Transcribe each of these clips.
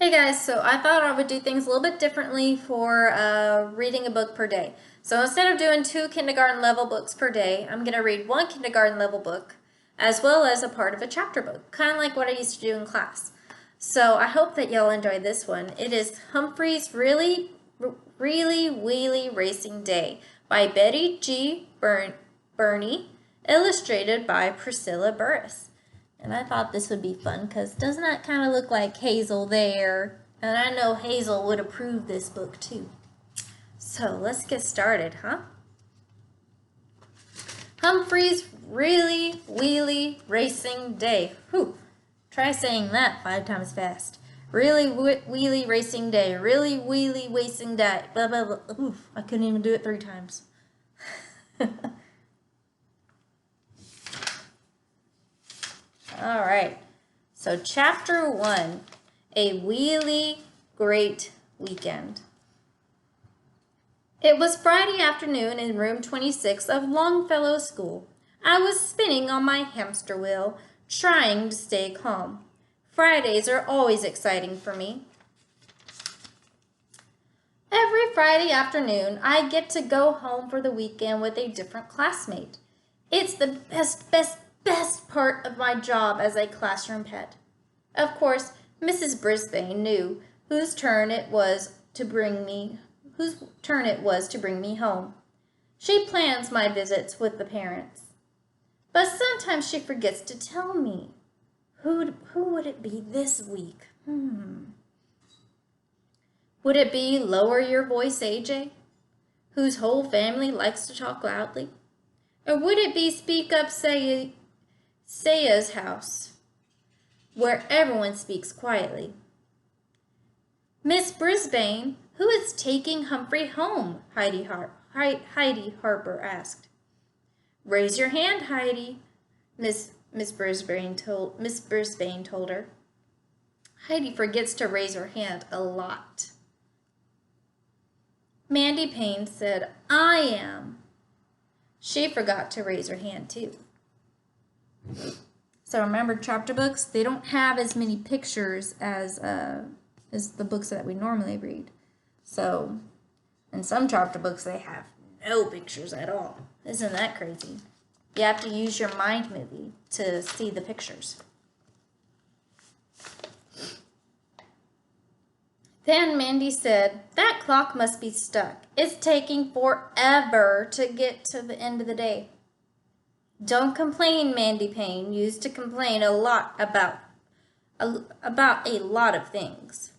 Hey guys, so I thought I would do things a little bit differently for reading a book per day. So instead of doing 2 kindergarten level books per day, I'm going to read 1 kindergarten level book as well as a part of a chapter book, kind of like what I used to do in class. So I hope that y'all enjoy this one. It is Humphrey's Really Wheelie Racing Day by Betty G. Burney, illustrated by Priscilla Burris. And I thought this would be fun because doesn't that kind of look like Hazel there? And I know Hazel would approve this book too. So let's get started, huh? Humphrey's Really Wheelie Racing Day. Whew. Try saying that 5 times fast. Really Wheelie Racing Day. Really Wheelie Racing Day. Blah, blah, blah. Oof, I couldn't even do it 3 times. All right. So chapter 1, A Wheelie Great Weekend. It was Friday afternoon in room 26 of Longfellow School. I was spinning on my hamster wheel, trying to stay calm. Fridays are always exciting for me. Every Friday afternoon, I get to go home for the weekend with a different classmate. It's the best part of my job as a classroom pet. Of course, Mrs. Brisbane knew whose turn it was to bring me home. She plans my visits with the parents. But sometimes she forgets to tell me. Who would it be this week? Would it be Lower Your Voice AJ, whose whole family likes to talk loudly? Or would it be Speak Up Saya's house, where everyone speaks quietly? Miss Brisbane, who is taking Humphrey home? Heidi Harper asked. Raise your hand, Heidi, Miss Brisbane told her. Heidi forgets to raise her hand a lot. Mandy Payne said, I am. She forgot to raise her hand too. So remember, chapter books, they don't have as many pictures as the books that we normally read. So in some chapter books, they have no pictures at all. Isn't that crazy? You have to use your mind movie to see the pictures. Then Mandy said, that clock must be stuck. It's taking forever to get to the end of the day. Don't complain, Mandy Payne used to complain a lot about a lot of things.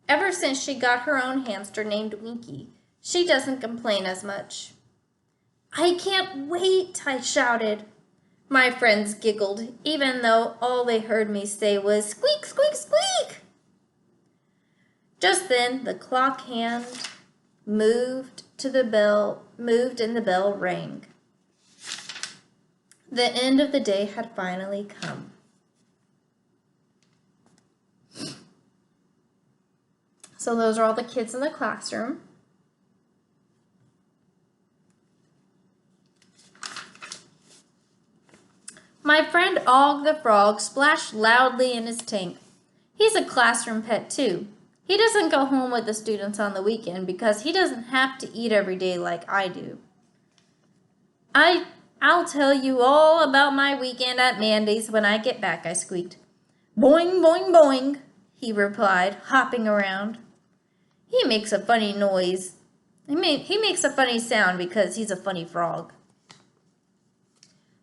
Ever since she got her own hamster named Winky, she doesn't complain as much. I can't wait, I shouted. My friends giggled, even though all they heard me say was squeak, squeak, squeak. Just then, the clock hand moved and the bell rang. The end of the day had finally come. So those are all the kids in the classroom. My friend Og the Frog splashed loudly in his tank. He's a classroom pet too. He doesn't go home with the students on the weekend because he doesn't have to eat every day like I do. I'll tell you all about my weekend at Mandy's when I get back, I squeaked. Boing, boing, boing, he replied, hopping around. He makes a funny noise. He makes a funny sound because he's a funny frog.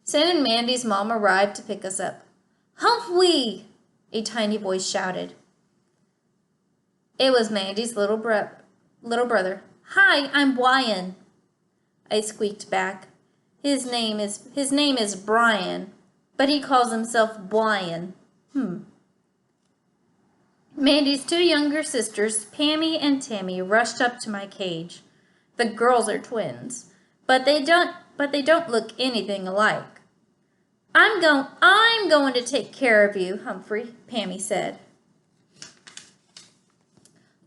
Sin and Mandy's mom arrived to pick us up. Humphrey! A tiny voice shouted. It was Mandy's little brother. Hi, I'm Brian, I squeaked back. His name is Brian, but he calls himself Brian. Mandy's 2 younger sisters, Pammy and Tammy, rushed up to my cage. The girls are twins, but they don't look anything alike. I'm going to take care of you, Humphrey, Pammy said.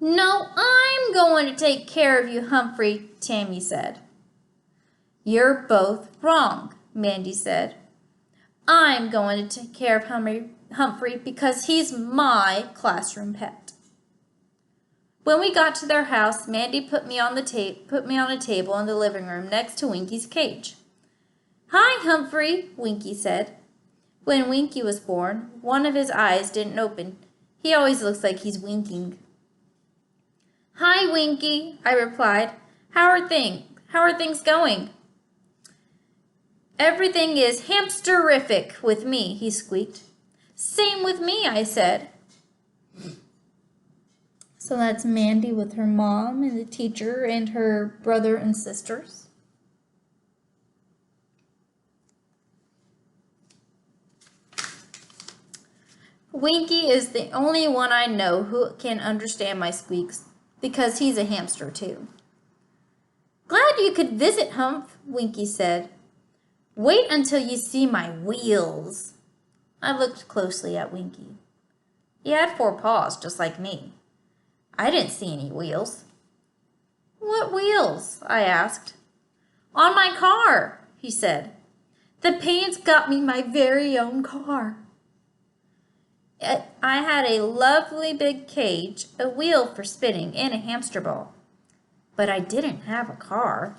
No, I'm going to take care of you, Humphrey, Tammy said. You're both wrong, Mandy said. I'm going to take care of Humphrey because he's my classroom pet. When we got to their house, Mandy put me on a table in the living room next to Winky's cage. "Hi, Humphrey," Winky said. When Winky was born, one of his eyes didn't open. He always looks like he's winking. "Hi, Winky," I replied. How are things going?" "Everything is hamsterific with me," he squeaked. "Same with me," I said. So that's Mandy with her mom and the teacher and her brother and sisters. Winky is the only one I know who can understand my squeaks because he's a hamster too. "Glad you could visit, Humph," Winky said. "Wait until you see my wheels." I looked closely at Winky. He had 4 paws, just like me. I didn't see any wheels. "What wheels?" I asked. "On my car," he said. "The paint's got me my very own car." I had a lovely big cage, a wheel for spinning, and a hamster ball. But I didn't have a car.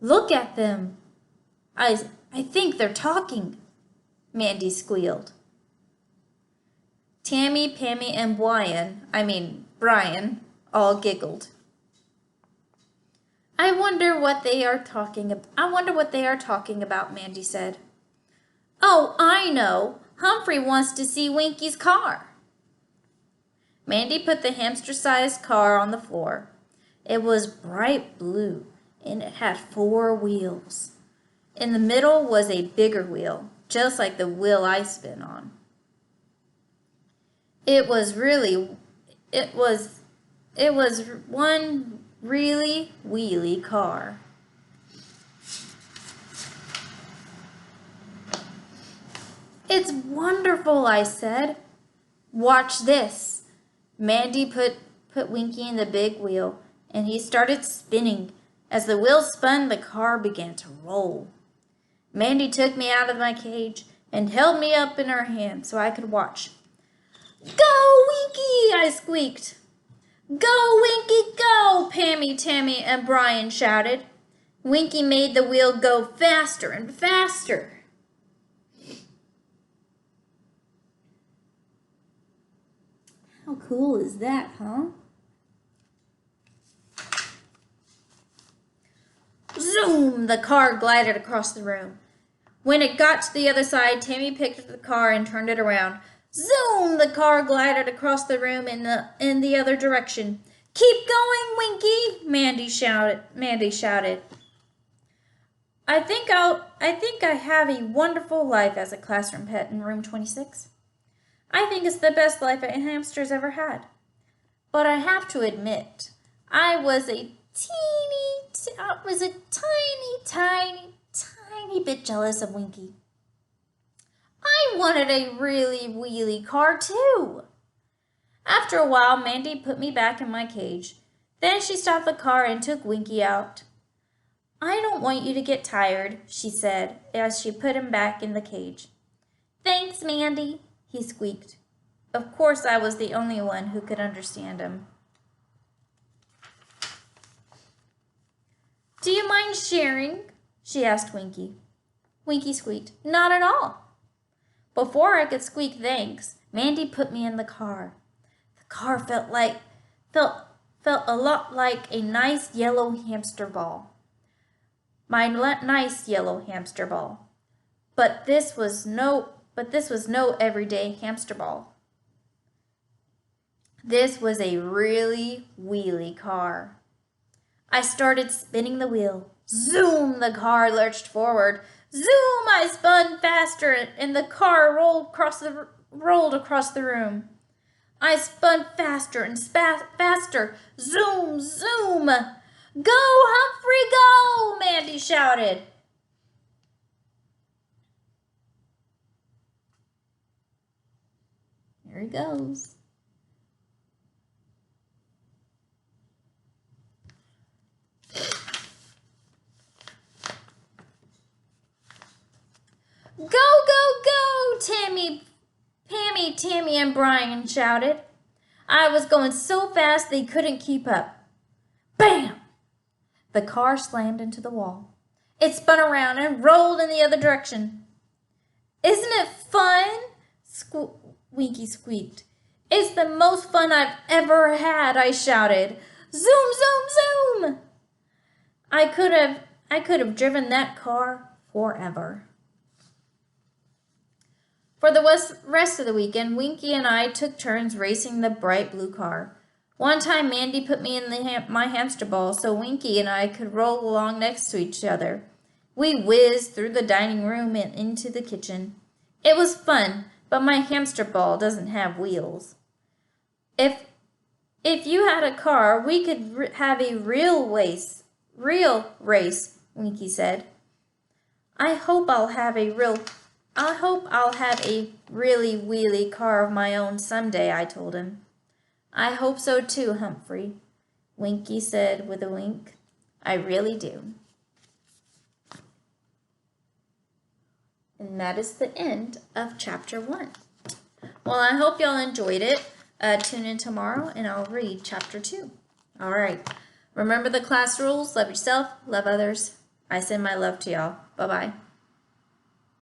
"Look at them. I think they're talking," Mandy squealed. Tammy, Pammy, and Brian, all giggled. I wonder what they are talking about, Mandy said. "Oh, I know. Humphrey wants to see Winky's car." Mandy put the hamster-sized car on the floor. It was bright blue, and it had 4 wheels. In the middle was a bigger wheel, just like the wheel I spin on. It was one really wheelie car. "It's wonderful," I said. "Watch this." Mandy put Winky in the big wheel, and he started spinning. As the wheel spun, the car began to roll. Mandy took me out of my cage and held me up in her hand so I could watch. "Go, Winky!" I squeaked. "Go, Winky, go!" Pammy, Tammy, and Brian shouted. Winky made the wheel go faster and faster. How cool is that, huh? Zoom! The car glided across the room. When it got to the other side, Tammy picked up the car and turned it around. Zoom! The car glided across the room in the other direction. "Keep going, Winky!" Mandy shouted. I think I have a wonderful life as a classroom pet in room 26. I think it's the best life a hamster's ever had. But I have to admit, I was a tiny bit jealous of Winky. I wanted a really wheelie car too. After a while, Mandy put me back in my cage. Then she stopped the car and took Winky out. "I don't want you to get tired," she said as she put him back in the cage. "Thanks, Mandy," he squeaked. Of course, I was the only one who could understand him. "Do you mind sharing?" she asked Winky. Winky squeaked, "Not at all." Before I could squeak thanks, Mandy put me in the car. The car felt a lot like a nice yellow hamster ball. My nice yellow hamster ball. But this was no everyday hamster ball. This was a really wheelie car. I started spinning the wheel. Zoom! The car lurched forward. Zoom! I spun faster, and the car rolled across the room. I spun faster and faster. Zoom! Zoom! "Go, Humphrey, go!" Mandy shouted. Here he goes. "Go, go, go!" Pammy, Tammy, and Brian shouted. I was going so fast they couldn't keep up. Bam! The car slammed into the wall. It spun around and rolled in the other direction. Isn't it fun? Winky squeaked. It's the most fun I've ever had, I shouted. Zoom, zoom, zoom! I could have driven that car forever. For the rest of the weekend, Winky and I took turns racing the bright blue car. One time, Mandy put me in my hamster ball so Winky and I could roll along next to each other. We whizzed through the dining room and into the kitchen. It was fun, but my hamster ball doesn't have wheels. If you had a car, we could have a real race, Winky said. I hope I'll have a really wheelie car of my own someday, I told him. I hope so too, Humphrey, Winky said with a wink. I really do. And that is the end of chapter 1. Well, I hope y'all enjoyed it. Tune in tomorrow and I'll read chapter 2. All right. Remember the class rules. Love yourself, love others. I send my love to y'all. Bye-bye.